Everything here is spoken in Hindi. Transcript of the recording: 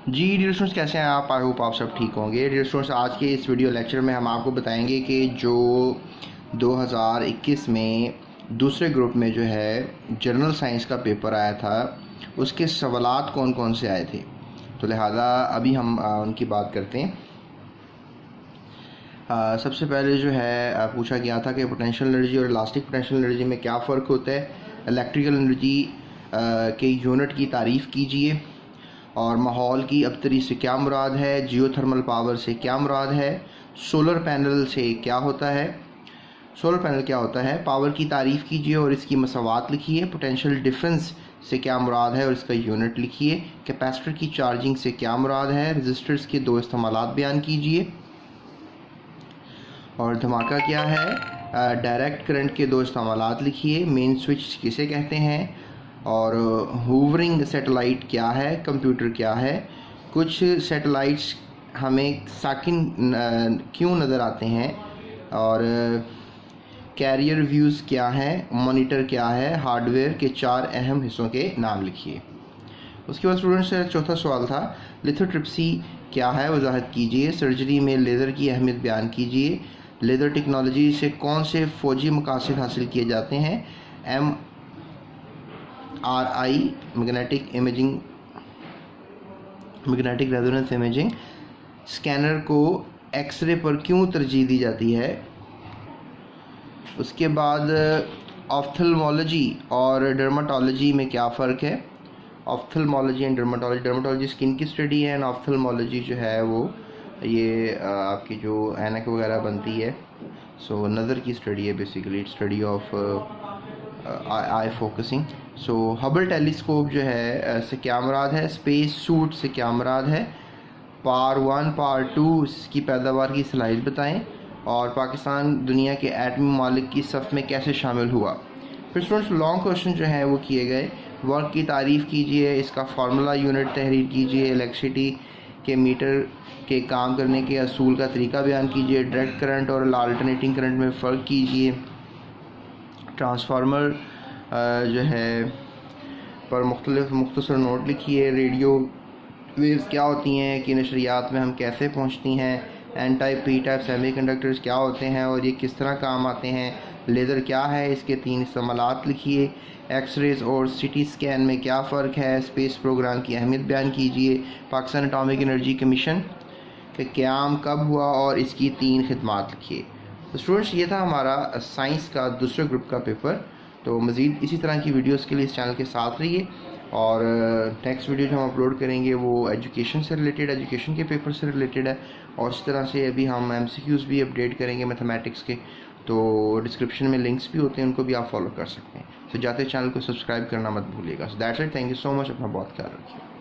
जी डियर स्टूडेंट्स, कैसे हैं आप? आई होप आप सब ठीक होंगे। डियर स्टूडेंट्स, आज के इस वीडियो लेक्चर में हम आपको बताएंगे कि जो 2021 में दूसरे ग्रुप में जो है जनरल साइंस का पेपर आया था, उसके सवालात कौन कौन से आए थे। तो लिहाजा अभी हम उनकी बात करते हैं। सबसे पहले जो है पूछा गया था कि पोटेंशियल एनर्जी और इलास्टिक पोटेंशियल एनर्जी में क्या फ़र्क होता है। इलेक्ट्रिकल एनर्जी के यूनिट की तारीफ़ कीजिए, और माहौल की अबतरी से क्या मुराद है, जियोथर्मल पावर से क्या मुराद है, सोलर पैनल से क्या होता है, सोलर पैनल क्या होता है, पावर की तारीफ़ कीजिए और इसकी मसावात लिखिए, पोटेंशियल डिफरेंस से क्या मुराद है और इसका यूनिट लिखिए, कैपेसिटर की चार्जिंग से क्या मुराद है, रजिस्टर्स के दो इस्तेमालात बयान कीजिए, और धमाका क्या है, डायरेक्ट करंट के दो इस्तेमालात लिखिए, मेन स्विच किसे कहते हैं, और हूवरिंग सैटेलाइट क्या है, कंप्यूटर क्या है, कुछ सैटेलाइट्स हमें साकिन क्यों नज़र आते हैं, और कैरियर व्यूज़ क्या है, मॉनिटर क्या है, हार्डवेयर के चार अहम हिस्सों के नाम लिखिए। उसके बाद स्टूडेंट्स से चौथा सवाल था, लिथोट्रिप्सी क्या है, वजाहत कीजिए, सर्जरी में लेज़र की अहमियत बयान कीजिए, लेज़र टेक्नोलॉजी से कौन से फ़ौजी मकासद हासिल किए जाते हैं, MRI magnetic resonance imaging scanner को एक्सरे पर क्यों तरजीह दी जाती है। उसके बाद ऑफ्थल्मोलॉजी और डर्माटोलॉजी में क्या फ़र्क है। ऑफ्थल्मोलॉजी एंड डर्माटोलॉजी स्किन की स्टडी है, एंड ऑफ्थल्मोलॉजी जो है वो ये आपकी जो ऐनक वगैरह बनती है, सो नज़र की स्टडी है, basically study of I focusing. So Hubble telescope जो है से क्या मुराद है, स्पेस सूट से क्या मुराद है, पार 1 पार 2 की पैदावार की सलाहियत बताएं, और पाकिस्तान दुनिया के एटमी ममालिक की सफ़ में कैसे शामिल हुआ। फिर स्टूडेंट्स लॉन्ग क्वेश्चन जो है वो किए गए, वर्क की तारीफ़ कीजिए, इसका फार्मूला यूनिट तहरीर कीजिए, इलेक्ट्रिसिटी के मीटर के काम करने के असूल का तरीका बयान कीजिए, डायरेक्ट करंट और अल्टरनेटिंग करंट में फ़र्क कीजिए, ट्रांसफार्मर जो है पर मुख्तसर नोट लिखिए, रेडियो वेव्स क्या होती हैं कि नशरियात में हम कैसे पहुंचती हैं, N type P type semiconductors क्या होते हैं और ये किस तरह काम आते हैं, लेज़र क्या है, इसके 3 इस्तेमालात लिखिए, एक्सरेज और सिटी स्कैन में क्या फ़र्क है, स्पेस प्रोग्राम की अहमियत बयान कीजिए, पाकिस्तान एटॉमिक एनर्जी कमीशन का क़याम कब हुआ और इसकी 3 खिदमात लिखिए। तो स्टूडेंट्स, ये था हमारा साइंस का दूसरे ग्रुप का पेपर। तो मज़ीद इसी तरह की वीडियोस के लिए इस चैनल के साथ रहिए, और नेक्स्ट वीडियो जो हम अपलोड करेंगे वो एजुकेशन से रिलेटेड, एजुकेशन के पेपर से रिलेटेड है, और इस तरह से अभी हम MCQs भी अपडेट करेंगे मैथमेटिक्स के। तो डिस्क्रिप्शन में लिंक्स भी होते हैं, उनको भी आप फॉलो कर सकते हैं। तो जाते चैनल को सब्सक्राइब करना मत भूलिएगा। So that's it, thank you so much, अपना बहुत ख्याल रखिए।